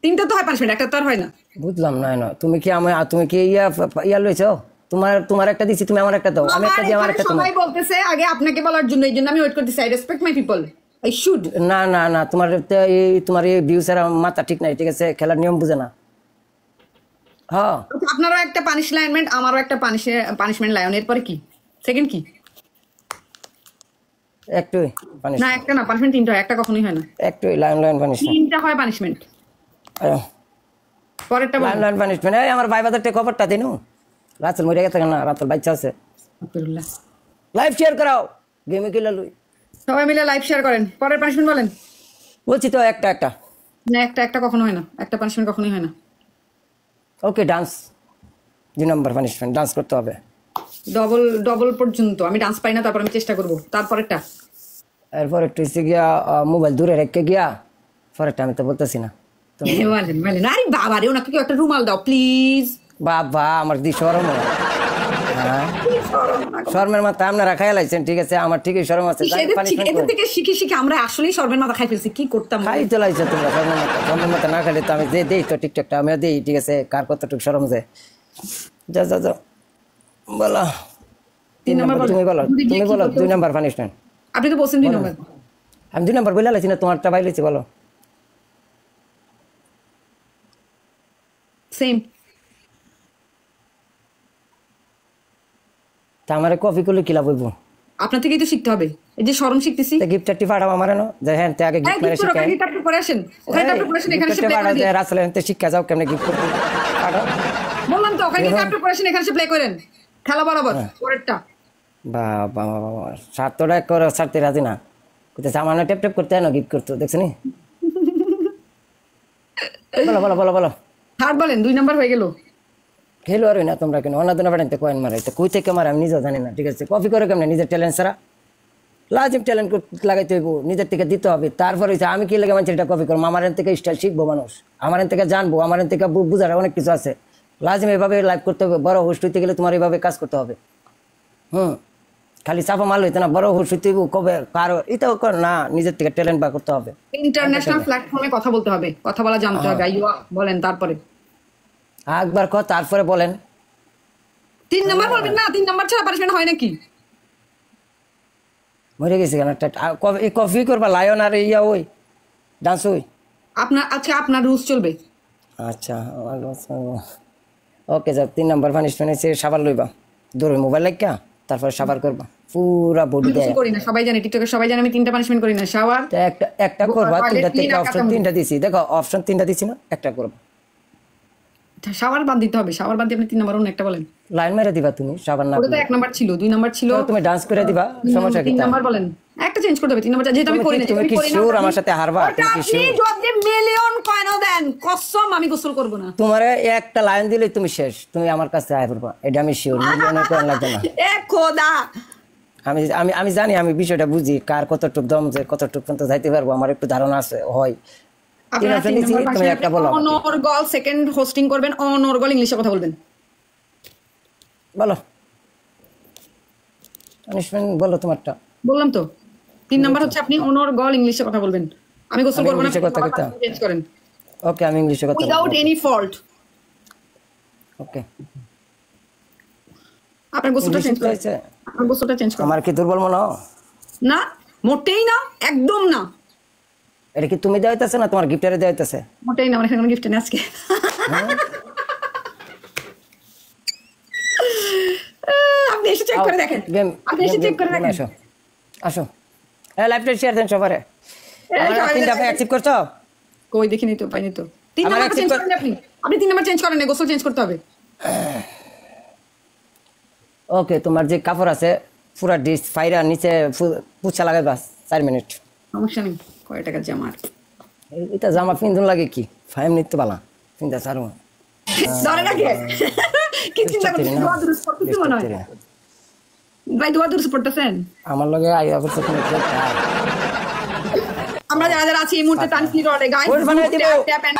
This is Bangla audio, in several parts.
তিনটা তো হয় পানিশমেন্ট, একটা তো আর হয় না। বুঝলাম না না তুমি কি ইয়া লইছো? তোমার একটা দিছি, তুমি আমার একটা দাও, আমি একটা দিই, আমার একটা তোমার। সবাই বলতেছে আগে আপনাকে বলার জন্য, এই জন্য আমি ওয়েট করতেছি। I respect my people, I should. না না না, তোমার এই ভিউসের মাথা ঠিক নাই, ঠিক আছে? খেলার নিয়ম বুঝে না। হ্যাঁ, আপনারও একটা পানিশমেন্ট, আমারও একটা পানিশমেন্ট। লায়ন এরপরে কি? সেকেন্ড কি? একটুই না একটা না, পানিশমেন্ট তিনটা হয়, একটা কখনোই হয় না। একটুই লাইন পানিশমেন্ট। তিনটা হয় পানিশমেন্ট। পরেরটা বলুন। Line punishment. এই আমার ভাই বাজারটা খবরটা দিনু, রাতুল মরে গেছে না, রাতুল বাচ্চা আছে। আলহামদুলিল্লাহ। লাইভ শেয়ার করাও, গেমে খেলে লই। সবাই মিলে লাইভ শেয়ার করেন। পরের পানিশমেন্ট বলেন। বলছি তো একটা না একটা কখনো হয় না, একটা পানিশমেন্ট কখনোই হয় না। ওকে, ডান্স 2 নম্বর পানিশমেন্ট, ডান্স করতে হবে ডবল পর্যন্ত। আমি ডান্স পাই না, তারপর আমি চেষ্টা করবো। তারপরেরটা এরপর একটু হচ্ছে গিয়া মোবাইল দূরে রেখে গিয়া, পরেরটা আমি তো বলতেছি না। বলেন। আরে বাবা রে, ওনাকে কেউ একটা রুমাল দাও প্লিজ। বাবা আমার দি শরম হয়। হ্যাঁ, শর্মের মাথা আপনারা খাই লাইছেন, ঠিক আছে? আমার ঠিকই শরম আছে। এদের থেকে শিখে আমরা আসলেই শর্মের মাথা খাই ফেলছি। কি করতাম? খাই তো লাইছো তোমরা শর্মের মাথা না খাইলে তো আমি যে দেই তো টিকটকটা আমিও দেই, ঠিক আছে? কার কতটুকু শরম যায়। যা বলো 3 নম্বর। তুমি বলো 2 নম্বর পানিশমেন্ট। আপনি তো বলছেন 2 নম্বর। আমি 2 নম্বর বলে লাইছি না, তোমারটা বাইলেছি, বলো। সেম। তা আমারে কপি করলে কি লাভ হইব? আপনার থেকেই তো শিখতে হবে। এই যে শরম শিখতেছি। গিফটটি পাঠাও আমার না, যে হ্যাঁ তে আগে গিফট মেরে শিখাই। গিফট আপনি করে আসেন, ওখানে আপনি করে আসেন, এখানে সে প্লে করে দেন। রাসেল এনতে শিক্ষা যাও কেমনে গিফট করতে পাঠাও। বললাম তো ওখানে আপনি করে আসেন, এখানে সে প্লে করেন। খেলা বরাবর। পরেরটা বাবা সাতটা করে সারতে রাজি না, কোথায় সামান্য টেপ করতে হয় না, গিফট করতে দেখছো নি? বলো থার্ড বলেন। 2 নম্বর হয়ে গেল। খেলো আর না তোমরা কেন অন্য দিনে পাঠাইতে কয়েন মারাই তো কই থেকে মারা আমি নিজেও জানি না, ঠিক আছে? কপি করে কেমনে? নিজের ট্যালেন্ট ছাড়া লাজিম ট্যালেন্ট লাগাইতে হইব, নিজের থেকে দিতে হবে। তারপরে আমি কি লাগে মানুষের এটা কপি করবো? আমার থেকে স্টাইল শিখবো মানুষ, আমার থেকে জানবো, আমার থেকে বুঝার অনেক কিছু আছে। লাজিম এভাবে লাইভ করতে হবে। বড় হোস্ট হইতে গেলে তোমার এইভাবে কাজ করতে হবে। খালি চাপা মাল হইতে না, বড় হোস্ট হইতে কবে কারো এটাও না, নিজের থেকে ট্যালেন্ট বার করতে হবে। ইন্টারন্যাশনাল প্ল্যাটফর্মে কথা বলতে হবে, কথা বলা জানতে হবে। আইয়া বলেন তারপরে। একবার তারপরে বলেন। 3 নম্বর বলবেন না? 3 নম্বর ছাড়া পানিশমেন্ট হয় নাকি? মরে গেছি কেন? কপি করবা লায়ন আর ইয়া ওই ডান্স ওই আপনার রুলস চলবে। আচ্ছা ওকে যাক। 3 নম্বর পানিশমেন্ট হচ্ছে সাবান লইবা, দূরে মোবাইল লাগিয়া, তারপরে সাবার করবা পুরা বডি দেয়। করি না, সবাই জানে, টিকটকে সবাই জানে আমি 3টা পানিশমেন্ট করি না। শাওয়ার একটা করবা, 3টা অপশন 3টা দিছি, দেখো অপশন 3টা দিছি না, একটা করবা। শাওয়ার বাদ দিতে হবে। শাওয়ার বাদ দিয়ে আপনি 3 নম্বর অন্য একটা বলেন। লাইন মেরে দিবা তুমি, সাবান না। ওটা তো 1 নম্বর ছিল, 2 নম্বর ছিল। তুমি ডান্স করে দিবা, সমস্যা কি? 3 নম্বর বলেন। একটা চেঞ্জ করতে হবে। 3 নম্বর যেহেতু আমি করি না। তুমি কি শিওর আমার সাথে হারবা? তুমি কি শিওর? আপনি যদি মিলিয়ন কয়েনও দেন, কসম আমি গোসল করব না। তোমারে একটা লাইন দিলে তুমি শেষ, তুমি আমার কাছে আয় পড়বা, এটা আমি শিওর। মিলিয়নের কয়েন লাগবে না। এ খোদা, আমি জানি, আমি বিষয়টা বুঝি, কার কতটুক দম যে কতটুক পর্যন্ত যাইতে পারবো আমার একটু ধারণা আছে। হয় তুমি একটা বলো। অনর্গল সেকেন্ড হোস্টিং করবেন, অনর্গল ইংলিশে কথা বলবেন। বলো পানিশমেন্ট বলো তোমারটা। বললাম তো 3 নম্বর হচ্ছে আপনি অনর্গল ইংলিশে কথা বলবেন। আমি গোসল করব না, চেঞ্জ করেন। ওকে, আমি ইংলিশে কথা বলবো উইদাউট এনি ফল্ট। ওকে, আপনার গোসলটা চেঞ্জ করেন। আপনার গোসলটা চেঞ্জ করেন। আমার কি দুর্বল মনে হয়? না, মোটেই না, একদম না। এটা কি তুমি দেওয়া হইতেছে না তোমার গিফটারে দেওয়া হইতেছে? মোটেই না, আমার এখানে গিফট নেই আজকে। আপনি এসে চেক করে দেখেন। আপনি এসে চেক করে দেখেন। আসো লাইভটা শেয়ার দেন সবারে। আমার 3টা অ্যাকটিভ করছো? কই দেখিনি তো, পাইনি তো। 3 নম্বর চেঞ্জ করেন আপনি 3 নম্বর চেঞ্জ করেন না, গোসল চেঞ্জ করতে হবে। ওকে, তোমার যে কাপড় আছে পুরা ডিশ ফাইরা নিচে পুছা লাগাই বাস 4 মিনিট। সমস্যা নেই। কয় টাকা জামা? এটা জামা পিন্ধুন লাগে কি 5 মিনিট তো বালা পিন্ধা সারো ধরে রাখে। কি চিন্তা করছেন? দোয়া দুরুদ পড়তেছেন মনে হয়। ভাই দোয়া দুরুদ পড়তেছেন? আমার লগে আইয়া করতে কোনো আমরা যারা আছি এই মুহূর্তে তানভীর রডে গাইস ওর বানাই দিব। ট্যাপ এন্ড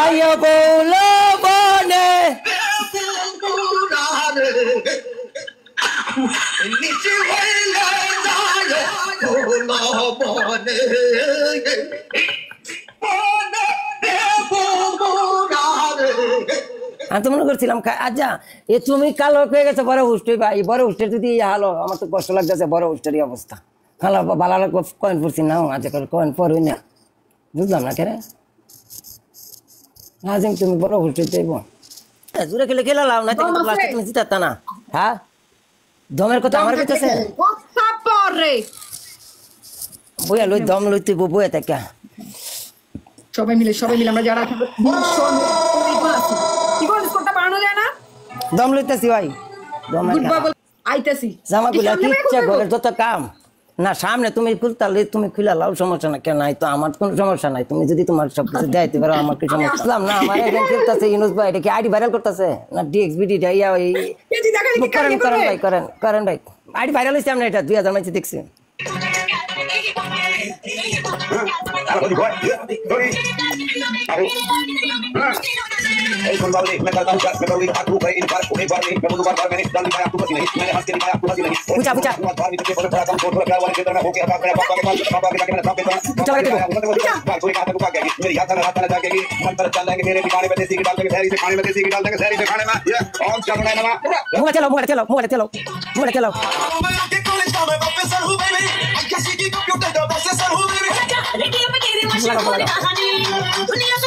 আইয়া বলো বনে নিচে হইলে যায় বলো বনে আমি তো মনে করছিলাম আচ্ছা এ তুমি কালো হয়ে গেছে বড় হুস্টে ভাই বড় হুস্টের যদি হালো আমার তো কষ্ট লাগতেছে বড় হুস্টেরই অবস্থা খালা বালা কয়েন পড়ছি না আজকাল কয়েন পড়ই না বুঝলাম না কেন লাজিম তুমি বড় হুস্টে যাইব জুড়ে খেলে খেলা লাও না লাস্টে তুমি জিতাতা না হ্যাঁ দমের কথা আমার কাছে বইয়া লই দম লই তুই বইয়া থাকা সবাই মিলে আমরা যারা দম লইতেছি ভাই দম আইতেছি জামাগুলা কি ইচ্ছা ঘরের যত কাম না সামনে তুমি খুলতালে তুমি খুলে লাও সমস্যা না কেন নাই তো আমার কোনো সমস্যা নাই তুমি যদি তোমার সব কিছু দেখাইতে পারো আমার কি সমস্যা না আমার একজন করতেছে ইউনুস ভাই এটা কি আইডি ভাইরাল করতেছে না ডিএক্সবিডি ইয়া ওই করেন ভাই আইডি ভাইরাল হয়েছে আমরা এটা 2000 মাইছে দেখছি चलो दुनिया